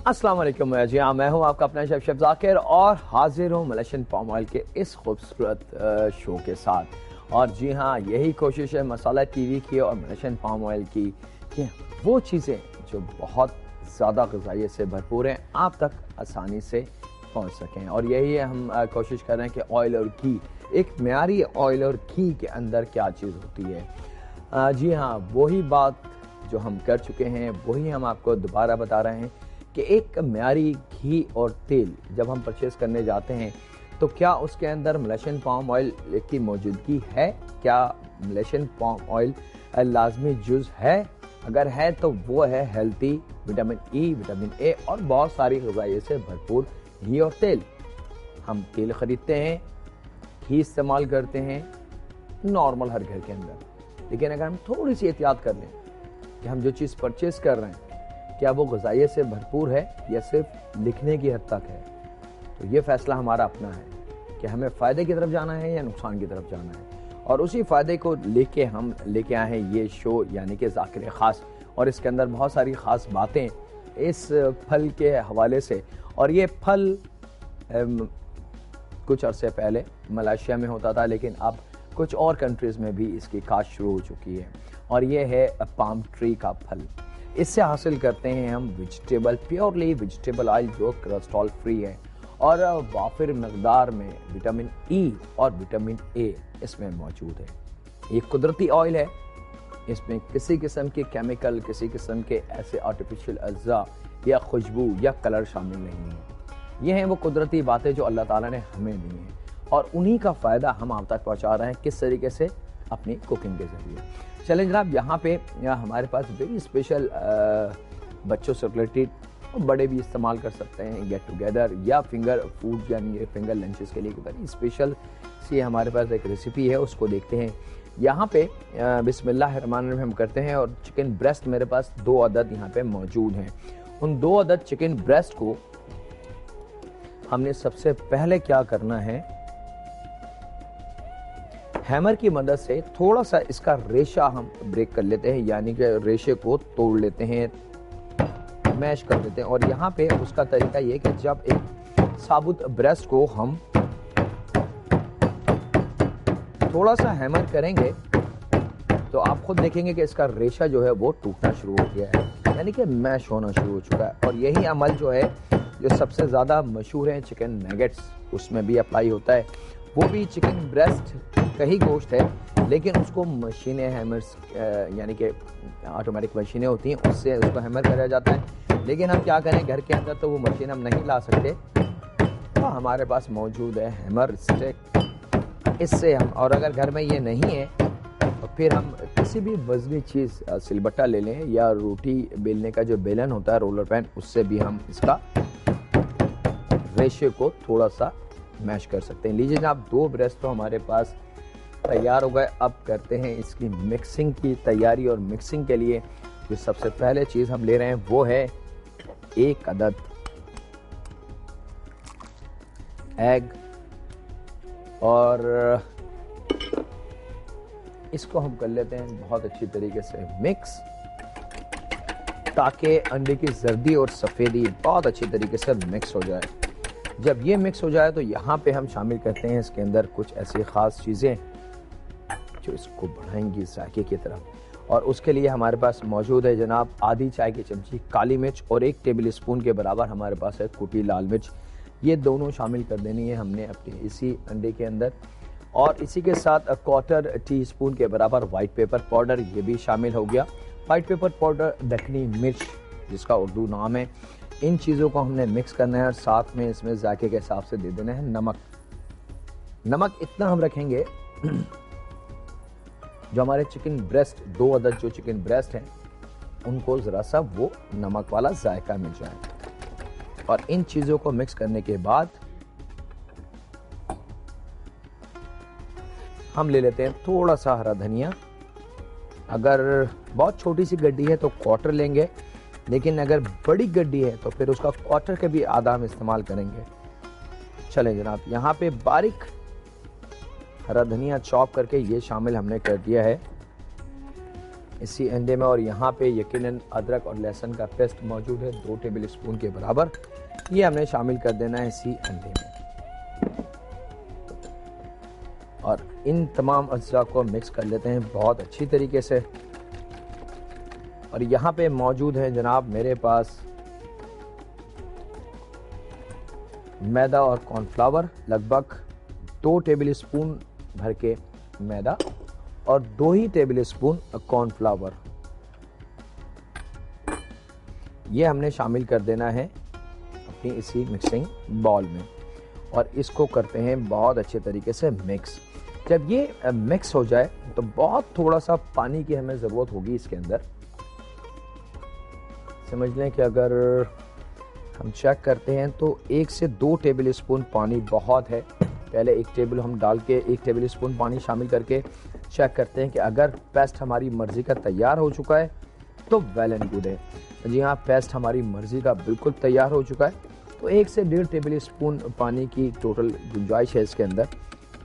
अस्सलाम वालेकुम जी हाँ, मैं हूँ आपका अपना शेफ जाकिर और हाजिर हूँ मलेशियन पाम ऑयल के इस खूबसूरत शो के साथ। और जी हाँ, यही कोशिश है मसाला टीवी की और मलेशियन पाम ऑयल की कि वो चीज़ें जो बहुत ज़्यादा ग़िज़ाइयत से भरपूर हैं आप तक आसानी से पहुँच सकें। और यही हम कोशिश कर रहे हैं कि ऑयल और घी, एक मेयारी ऑयल और घी के अंदर क्या चीज़ होती है। जी हाँ, वही बात जो हम कर चुके हैं वही हम आपको दोबारा बता रहे हैं कि एक मेयारी घी और तेल जब हम परचेज़ करने जाते हैं तो क्या उसके अंदर मलेशियन पाम ऑयल की मौजूदगी है? क्या मलेशियन पाम ऑयल लाजमी जुज़ है? अगर है तो वो है healthy, vitamin E, vitamin A और बहुत सारी ग़िज़ाइयत से भरपूर घी और तेल। हम तेल ख़रीदते हैं, घी इस्तेमाल करते हैं नॉर्मल हर घर के अंदर, लेकिन अगर हम थोड़ी सी एहतियात कर लें कि हम जो चीज़ परचेज़ कर रहे हैं क्या वो ग़िज़ाइयत से भरपूर है या सिर्फ लिखने की हद तक है, तो ये फ़ैसला हमारा अपना है कि हमें फ़ायदे की तरफ जाना है या नुकसान की तरफ जाना है। और उसी फ़ायदे को लेके हम लेके आए हैं ये शो यानी कि ज़ाकिर ख़ास, और इसके अंदर बहुत सारी ख़ास बातें इस फल के हवाले से। और ये फल कुछ अरसे पहले मलेशिया में होता था, लेकिन अब कुछ और कंट्रीज़ में भी इसकी काश्त शुरू हो चुकी है। और ये है पाम ट्री का फल। इससे हासिल करते हैं हम वेजिटेबल, प्योरली वेजिटेबल ऑयल जो कोलेस्ट्रॉल फ्री है और वाफिर मकदार में विटामिन ई और विटामिन ए इसमें मौजूद है। ये कुदरती ऑयल है, इसमें किसी किस्म के केमिकल, किसी किस्म के ऐसे आर्टिफिशियल अज्जा या खुशबू या कलर शामिल नहीं है। ये हैं वो कुदरती बातें जो अल्लाह ताला ने हमें दी हैं और उन्हीं का फ़ायदा हम आप तक पहुँचा रहे हैं। किस तरीके से? अपनी कुकिंग के ज़रिए। चलें जनाब, यहाँ पे हमारे पास वेरी स्पेशल बच्चों से रिलेटेड, बड़े भी इस्तेमाल कर सकते हैं गेट टुगेदर या फिंगर फूड यानी फिंगर लंचेस के लिए वेरी स्पेशल सी हमारे पास एक रेसिपी है, उसको देखते हैं। यहाँ पे बिस्मिल्लाहिर्रहमानिर्रहीम हम करते हैं और चिकन ब्रेस्ट मेरे पास 2 अदद यहाँ पे मौजूद हैं। उन 2 अदद चिकन ब्रेस्ट को हमने सबसे पहले क्या करना है, हैमर की मदद से थोड़ा सा इसका रेशा हम ब्रेक कर लेते हैं, यानी कि रेशे को तोड़ लेते हैं, मैश कर देते हैं। और यहाँ पे उसका तरीका ये कि जब एक साबुत ब्रेस्ट को हम थोड़ा सा हैमर करेंगे तो आप खुद देखेंगे कि इसका रेशा जो है वो टूटना शुरू हो गया है, यानी कि मैश होना शुरू हो चुका है। और यही अमल जो है जो सबसे ज़्यादा मशहूर है चिकन नगेट्स, उसमें भी अप्लाई होता है। वो भी चिकन ब्रेस्ट का ही गोश्त है, लेकिन उसको मशीनें हैमर्स यानी कि ऑटोमेटिक मशीनें होती हैं, उससे उसको हैमर करा जाता है। लेकिन हम क्या करें, घर के अंदर तो वो मशीन हम नहीं ला सकते, तो हमारे पास मौजूद है हैमर स्टिक। इससे हम, और अगर घर में ये नहीं है तो फिर हम किसी भी वजनी चीज़, सिलबट्टा ले लें या रोटी बेलने का जो बेलन होता है रोलर पैन, उससे भी हम इसका रेशे को थोड़ा सा मैश कर सकते हैं। लीजिए जनाब, 2 ब्रेस्ट तो हमारे पास तैयार हो गए। अब करते हैं इसकी मिक्सिंग की तैयारी। और मिक्सिंग के लिए जो सबसे पहले चीज़ हम ले रहे हैं वो है 1 अदद एग, और इसको हम कर लेते हैं बहुत अच्छी तरीके से मिक्स, ताकि अंडे की जर्दी और सफ़ेदी बहुत अच्छी तरीके से मिक्स हो जाए। जब ये मिक्स हो जाए तो यहाँ पे हम शामिल करते हैं इसके अंदर कुछ ऐसी ख़ास चीज़ें जो इसको बढ़ाएंगी जायके की तरफ। और उसके लिए हमारे पास मौजूद है जनाब आधी चाय की चमची काली मिर्च और 1 टेबल स्पून के बराबर हमारे पास है कुटी लाल मिर्च। ये दोनों शामिल कर देनी है हमने अपने इसी अंडे के अंदर। और इसी के साथ 1/4 टीस्पून के बराबर वाइट पेपर पाउडर, ये भी शामिल हो गया। वाइट पेपर पाउडर दखनी मिर्च जिसका उर्दू नाम है। इन चीज़ों को हमने मिक्स करना है और साथ में इसमें जायके के हिसाब से दे देना है नमक। नमक इतना हम रखेंगे जो हमारे चिकन ब्रेस्ट, 2 अदद जो चिकन ब्रेस्ट हैं उनको ज़रा सा वो नमक वाला जायका मिल जाए। और इन चीज़ों को मिक्स करने के बाद हम ले लेते हैं थोड़ा सा हरा धनिया। अगर बहुत छोटी सी गड्डी है तो 1/4 लेंगे, लेकिन अगर बड़ी गड्डी है तो फिर उसका 1/4 के भी आधा हम इस्तेमाल करेंगे। चलें जनाब, यहाँ पे बारीक हरा धनिया चॉप करके ये शामिल हमने कर दिया है इसी अंडे में। और यहाँ पे यकीनन अदरक और लहसुन का पेस्ट मौजूद है 2 टेबल स्पून के बराबर। ये हमने शामिल कर देना है इसी अंडे में और इन तमाम अज्जा को मिक्स कर लेते हैं बहुत अच्छी तरीके से। और यहाँ पे मौजूद है जनाब मेरे पास मैदा और कॉर्नफ्लावर, लगभग 2 टेबल स्पून भर के मैदा और 2 ही टेबल स्पून कॉर्नफ्लावर, ये हमने शामिल कर देना है अपनी इसी मिक्सिंग बाउल में और इसको करते हैं बहुत अच्छे तरीके से मिक्स। जब ये मिक्स हो जाए तो बहुत थोड़ा सा पानी की हमें ज़रूरत होगी इसके अंदर। समझ लें कि अगर हम चेक करते हैं तो 1 से 2 टेबल स्पून पानी बहुत है। पहले 1 टेबल हम डाल के 1 टेबल स्पून पानी शामिल करके चेक करते हैं कि अगर पेस्ट हमारी मर्ज़ी का तैयार हो चुका है तो वेल एंड गुड है। जी हाँ, पेस्ट हमारी मर्ज़ी का बिल्कुल तैयार हो चुका है तो 1 से 1.5 टेबल स्पून पानी की टोटल गुंजाइश है इसके अंदर।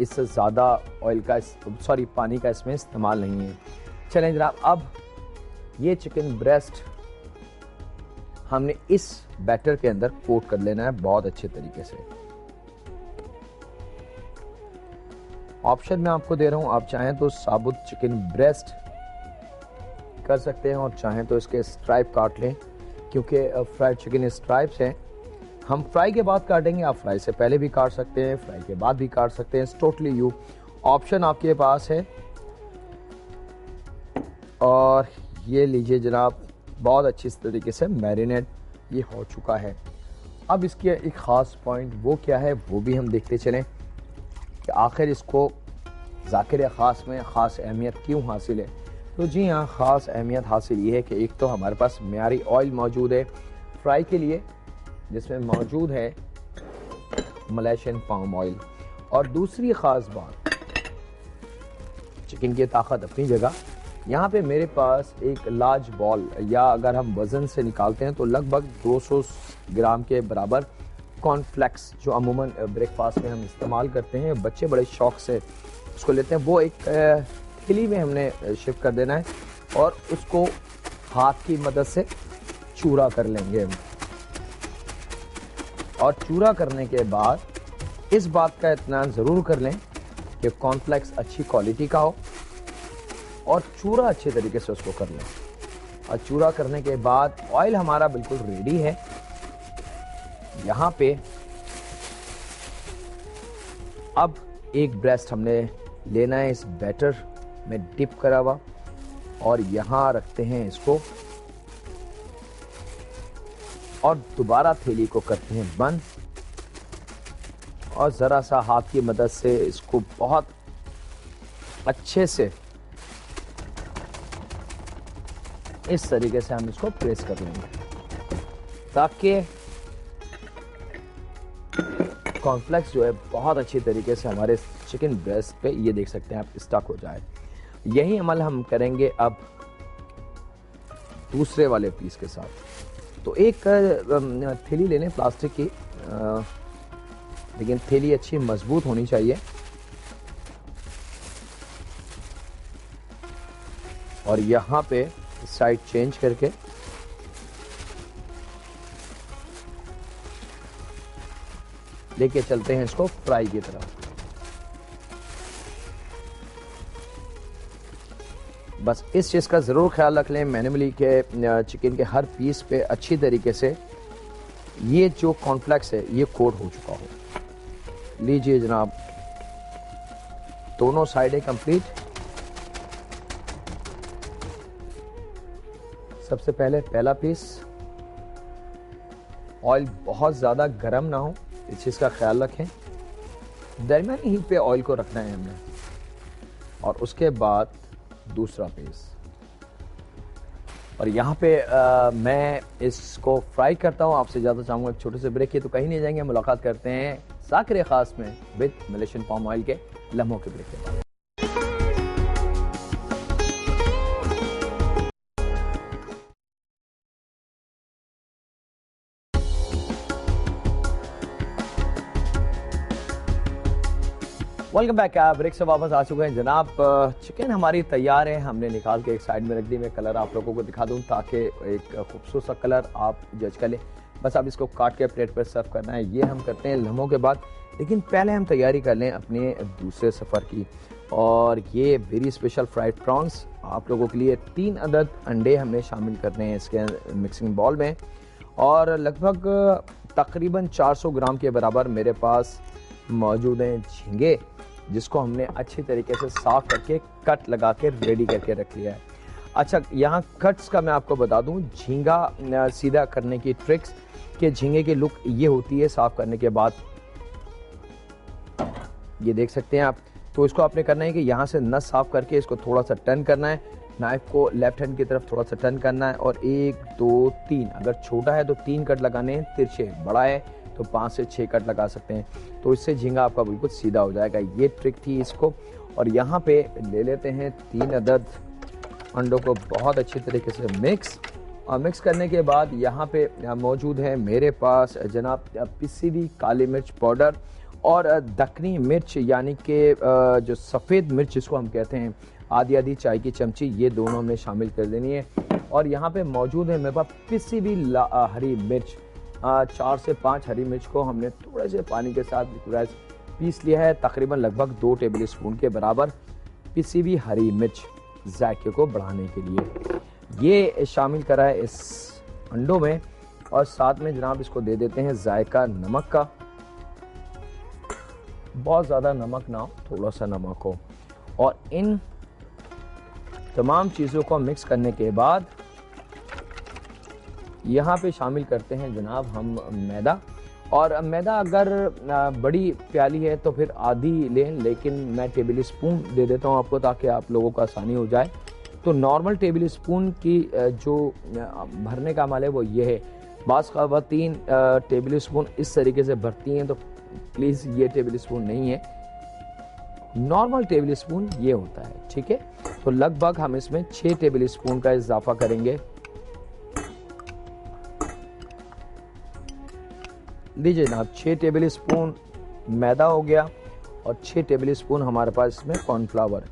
इससे ज़्यादा ऑयल का पानी का इसमें इस्तेमाल नहीं है। चलें जनाब, अब ये चिकन ब्रेस्ट हमने इस बैटर के अंदर कोट कर लेना है बहुत अच्छे तरीके से। ऑप्शन मैं आपको दे रहा हूं, आप चाहें तो साबुत चिकन ब्रेस्ट कर सकते हैं और चाहें तो इसके स्ट्राइप काट लें, क्योंकि फ्राइड चिकन स्ट्राइप्स हैं। हम फ्राई के बाद काटेंगे, आप फ्राई से पहले भी काट सकते हैं, फ्राई के बाद भी काट सकते हैं, टोटली यू ऑप्शन आपके पास है। और ये लीजिए जनाब, बहुत अच्छी तरीके से मैरिनेट ये हो चुका है। अब इसके एक ख़ास पॉइंट वो क्या है वो भी हम देखते चलें कि आखिर इसको ज़ाकिर ख़ास में ख़ास अहमियत क्यों हासिल है। तो जी हाँ, ख़ास अहमियत हासिल ये है कि एक तो हमारे पास मियारी ऑयल मौजूद है फ्राई के लिए, जिसमें मौजूद है मलेशियन पाम ऑयल। और दूसरी ख़ास बात, चिकन की ताकत अपनी जगह, यहाँ पे मेरे पास एक लार्ज बॉल, या अगर हम वज़न से निकालते हैं तो लगभग 200 ग्राम के बराबर कॉर्नफ्लेक्स, जो अमूमन ब्रेकफास्ट में हम इस्तेमाल करते हैं, बच्चे बड़े शौक से उसको लेते हैं, वो एक थैली में हमने शिफ्ट कर देना है और उसको हाथ की मदद से चूरा कर लेंगे हम। और चूरा करने के बाद इस बात का इत्मीनान ज़रूर कर लें कि कॉर्नफ्लेक्स अच्छी क्वालिटी का हो और चूरा अच्छे तरीके से उसको कर लें। और चूरा करने के बाद ऑयल हमारा बिल्कुल रेडी है। यहाँ पे अब एक ब्रेस्ट हमने लेना है इस बैटर में डिप करा हुआ और यहाँ रखते हैं इसको और दोबारा थैली को करते हैं बंद और ज़रा सा हाथ की मदद से इसको बहुत अच्छे से इस तरीके से हम इसको प्रेस कर लेंगे ताकि कॉर्नफ्लेक्स जो है बहुत अच्छी तरीके से हमारे चिकन ब्रेस्ट पे, ये देख सकते हैं आप, स्टक हो जाए। यही अमल हम करेंगे अब दूसरे वाले पीस के साथ। तो एक थैली लेने प्लास्टिक की, लेकिन थैली अच्छी मजबूत होनी चाहिए। और यहाँ पे साइड चेंज करके लेके चलते हैं इसको फ्राई की तरफ। बस इस चीज़ का ज़रूर ख्याल रख लें मैनुअली के चिकन के हर पीस पे अच्छी तरीके से ये जो कॉर्नफ्लेक्स है ये कोट हो चुका हो। लीजिए जनाब, दोनों साइडें कंप्लीट। सबसे पहले पहला पीस, ऑयल बहुत ज़्यादा गर्म ना हो, इस चीज़ का ख्याल रखें। दरमियानी हीट पे ऑयल को रखना है हमने। और उसके बाद दूसरा पीस, और यहाँ पे मैं इसको फ्राई करता हूँ। आपसे ज़्यादा चाहूँगा एक छोटे से ब्रेक की, तो कहीं नहीं जाएंगे, मुलाकात करते हैं ज़ाकिर ख़ास में विद मलेशियन पाम ऑयल के लम्हों के ब्रेक के बाद। Welcome back. ब्रेक से वापस आ चुके हैं जनाब। चिकन हमारी तैयार है, हमने निकाल के एक साइड में रख दी। मैं कलर आप लोगों को दिखा दूं ताकि एक खूबसूरत सा कलर आप जज कर लें। बस आप इसको काट के प्लेट पर सर्व करना है। ये हम करते हैं लम्हों के बाद, लेकिन पहले हम तैयारी कर लें अपने दूसरे सफ़र की। और ये वेरी स्पेशल फ्राइड प्रॉन्स आप लोगों के लिए 3 अदद अंडे हमने शामिल करने हैं इसके मिक्सिंग बॉल में। और लगभग तकरीबन 400 ग्राम के बराबर मेरे पास मौजूद हैं झींगे, जिसको हमने अच्छी तरीके से साफ करके कट लगा के रेडी करके रख लिया है। अच्छा, यहाँ कट्स का मैं आपको बता दूं, झींगा सीधा करने की ट्रिक्स कि झींगे की लुक ये होती है साफ करने के बाद, ये देख सकते हैं आप। तो इसको आपने करना है कि यहाँ से नस साफ करके इसको थोड़ा सा टर्न करना है, नाइफ को लेफ्ट हैंड की तरफ थोड़ा सा टर्न करना है और 1 2 3, अगर छोटा है तो 3 कट लगाने हैं तिरछे, बड़ा है तो 5 से 6 कट लगा सकते हैं। तो इससे झींगा आपका बिल्कुल सीधा हो जाएगा। ये ट्रिक थी इसको। और यहाँ पे ले लेते हैं 3 अदद अंडों को बहुत अच्छी तरीके से मिक्स। और मिक्स करने के बाद यहाँ पे मौजूद है मेरे पास जनाब पिसी हुई काली मिर्च पाउडर और दक्कनी मिर्च, यानी कि जो सफ़ेद मिर्च जिसको हम कहते हैं, आधी चाय की चमची, ये दोनों हमने शामिल कर देनी है। और यहाँ पे मौजूद है मेरे पास पिसी हुई हरी मिर्च, 4 से 5 हरी मिर्च को हमने थोड़े से पानी के साथ पीस लिया है। तकरीबन लगभग 2 टेबल स्पून के बराबर पिसी हुई हरी मिर्च जायके को बढ़ाने के लिए ये शामिल करा है इस अंडों में। और साथ में जनाब इसको दे देते हैं जायका नमक का। बहुत ज़्यादा नमक ना हो, थोड़ा सा नमक हो। और इन तमाम चीज़ों को मिक्स करने के बाद यहाँ पे शामिल करते हैं जनाब हम मैदा। और मैदा अगर बड़ी प्याली है तो फिर आधी लें, लेकिन मैं टेबल स्पून दे देता हूँ आपको ताकि आप लोगों को आसानी हो जाए। तो नॉर्मल टेबल स्पून की जो भरने का अमल है वो ये है। बाज़ ख़वातीन टेबल स्पून इस तरीके से भरती हैं, तो प्लीज़ ये टेबल स्पून नहीं है, नॉर्मल टेबल स्पून ये होता है, ठीक है। तो लगभग हम इसमें 6 टेबल स्पून का इजाफा करेंगे। लीजिए जनाब, 6 टेबल स्पून मैदा हो गया और 6 टेबल स्पून हमारे पास इसमें कॉर्नफ्लावर।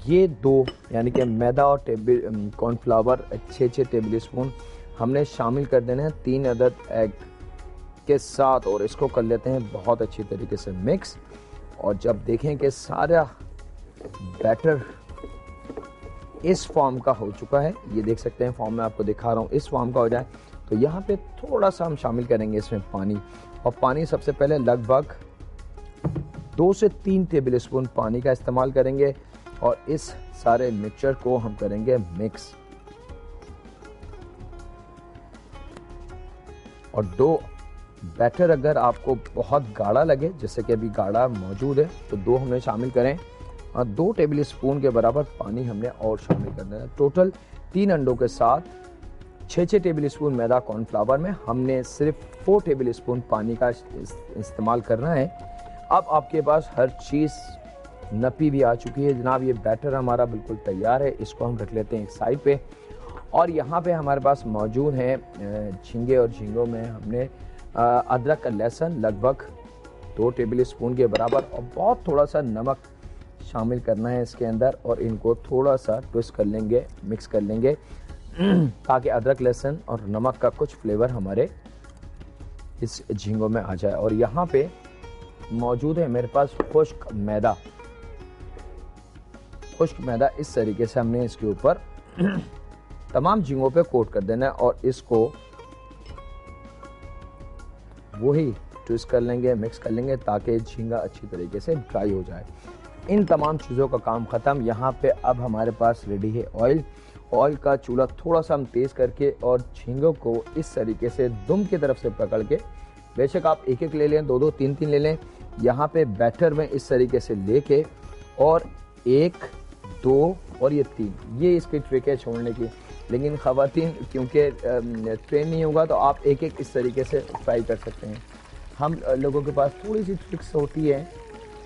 ये दो यानी कि मैदा और कॉर्नफ्लावर 6 टेबल स्पून हमने शामिल कर देने हैं 3 अदद एग के साथ। और इसको कर लेते हैं बहुत अच्छी तरीके से मिक्स। और जब देखें कि सारा बैटर इस फॉर्म का हो चुका है, ये देख सकते हैं फॉर्म में आपको दिखा रहा हूँ, इस फॉर्म का हो जाए तो यहाँ पे थोड़ा सा हम शामिल करेंगे इसमें पानी। और पानी सबसे पहले लगभग 2 से 3 टेबल स्पून पानी का इस्तेमाल करेंगे और इस सारे मिक्सचर को हम करेंगे मिक्स। और डो बैटर अगर आपको बहुत गाढ़ा लगे, जैसे कि अभी गाढ़ा मौजूद है, तो 2 हमने शामिल करें और 2 टेबल स्पून के बराबर पानी हमने और शामिल करना है। टोटल 3 अंडों के साथ 6 टेबल स्पून मैदा कॉर्नफ्लावर में हमने सिर्फ 4 टेबल स्पून पानी का इस्तेमाल करना है। अब आपके पास हर चीज़ नपी भी आ चुकी है जनाब। ये बैटर हमारा बिल्कुल तैयार है, इसको हम रख लेते हैं एक साइड पे। और यहाँ पे हमारे पास मौजूद हैं झींगे, और झींगों में हमने अदरक लहसुन लगभग 2 टेबल स्पून के बराबर और बहुत थोड़ा सा नमक शामिल करना है इसके अंदर। और इनको थोड़ा सा ट्विस्ट कर लेंगे, मिक्स कर लेंगे ताकि अदरक लहसुन और नमक का कुछ फ्लेवर हमारे इस झींगों में आ जाए। और यहाँ पे मौजूद है मेरे पास खुश्क मैदा। खुश्क मैदा इस तरीके से हमने इसके ऊपर तमाम झींगों पे कोट कर देना है और इसको वही ट्विस्ट कर लेंगे, मिक्स कर लेंगे ताकि झींगा अच्छी तरीके से ड्राई हो जाए। इन तमाम चीज़ों का काम ख़त्म। यहाँ पे अब हमारे पास रेडी है ऑयल। ऑयल का चूल्हा थोड़ा सा हम तेज़ करके और झींगों को इस तरीके से दुम की तरफ से पकड़ के, बेशक आप एक एक ले लें, 2 2 3 3 ले लें, यहाँ पे बैटर में इस तरीके से लेके और 1 2 और ये 3, ये इसकी ट्रिक है छोड़ने की। लेकिन ख़वातीन क्योंकि ट्रेन नहीं होगा तो आप एक एक इस तरीके से फ्राई कर सकते हैं। हम लोगों के पास थोड़ी सी ट्रिक्स होती है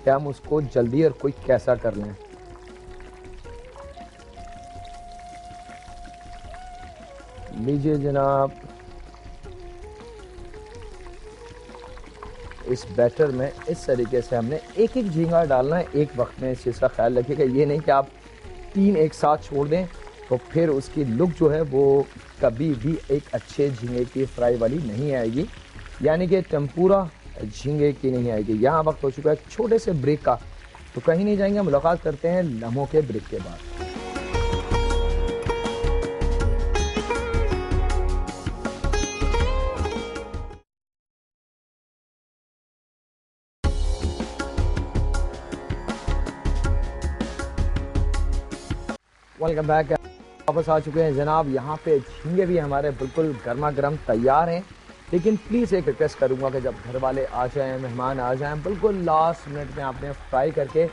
कि हम उसको जल्दी और कोई कैसा कर लें। लीजिए जनाब, इस बैटर में इस तरीके से हमने एक एक झींगा डालना है एक वक्त में। इस चीज़ का ख्याल रखिएगा, ये नहीं कि आप 3 एक साथ छोड़ दें तो फिर उसकी लुक जो है वो कभी भी एक अच्छे झींगे की फ्राई वाली नहीं आएगी, यानी कि टेम्पुरा झींगे की नहीं आएगी। यहाँ वक्त हो चुका है छोटे से ब्रेक का, तो कहीं नहीं जाएंगे, मुलाकात करते हैं लम्हों के ब्रेक के बाद। वेलकम बैक, वापस आ चुके हैं जनाब। यहाँ पे झींगे भी हमारे बिल्कुल गर्मा गर्म तैयार हैं, लेकिन प्लीज़ एक रिक्वेस्ट करूँगा कि जब घर वाले आ जाएं, मेहमान आ जाएं, बिल्कुल लास्ट मिनट में आपने फ्राई करके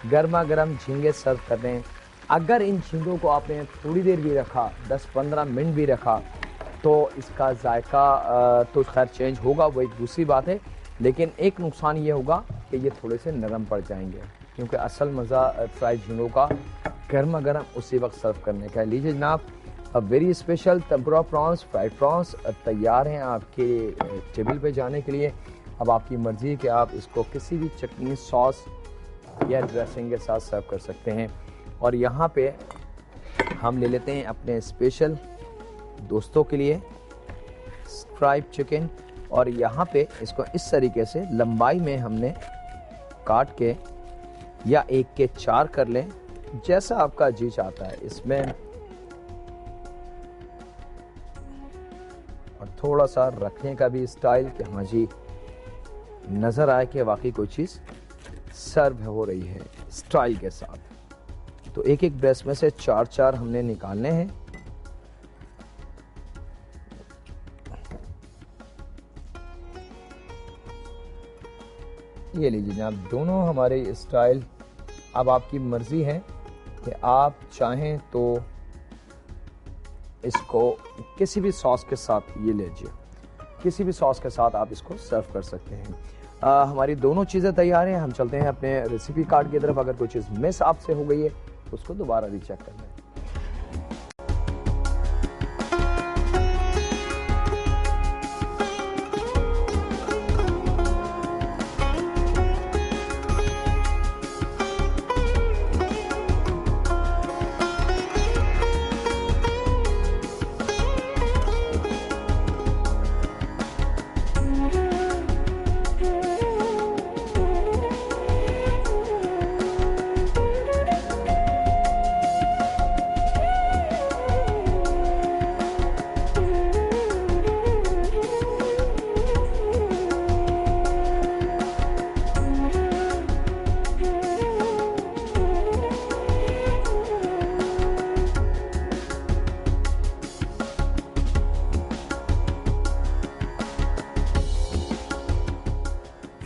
गर्मा गर्म झींगे सर्व कर दें। अगर इन झींगों को आपने थोड़ी देर भी रखा, 10-15 मिनट भी रखा, तो इसका जायका तो खैर चेंज होगा, वो एक दूसरी बात है, लेकिन एक नुकसान ये होगा कि ये थोड़े से नरम पड़ जाएंगे, क्योंकि असल मज़ा फ्राई झींगों का गर्मा गर्म उसी वक्त सर्व करने का है। लीजिए जनाब, अब very special tempura prawns, fried prawns तैयार हैं आपके टेबल पे जाने के लिए। अब आपकी मर्ज़ी है कि आप इसको किसी भी चटनी, सॉस या ड्रेसिंग के साथ सर्व कर सकते हैं। और यहाँ पे हम ले लेते हैं अपने स्पेशल दोस्तों के लिए फ्राइड चिकन, और यहाँ पे इसको इस तरीके से लंबाई में हमने काट के या 1 के 4 कर लें, जैसा आपका जी चाहता है। इसमें और थोड़ा सा रखने का भी स्टाइल कि हाँ जी नज़र आए कि वाकई कोई चीज़ सर्व हो रही है स्टाइल के साथ। तो एक एक ब्रेस्ट में से 4-4 हमने निकालने हैं। ये लीजिए जनाब, दोनों हमारे स्टाइल। अब आपकी मर्ज़ी है कि आप चाहें तो इसको किसी भी सॉस के साथ, ये लीजिए, किसी भी सॉस के साथ आप इसको सर्व कर सकते हैं। हमारी दोनों चीज़ें तैयार हैं। हम चलते हैं अपने रेसिपी कार्ड की तरफ। अगर कोई चीज़ मिस आपसे हो गई है तो उसको दोबारा रीचेक कर लें।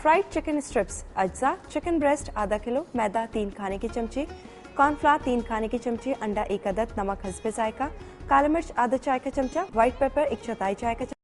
फ्राइड चिकन स्ट्रिप्स अज्जा, चिकन ब्रेस्ट आधा किलो, मैदा 3 खाने की चमचे, कॉर्नफ्लावर 3 खाने की चमचे, अंडा 1 अदद, नमक हस्बे जायका, काला मिर्च आधा चाय का चमचा, व्हाइट पेपर 1/4 चाय का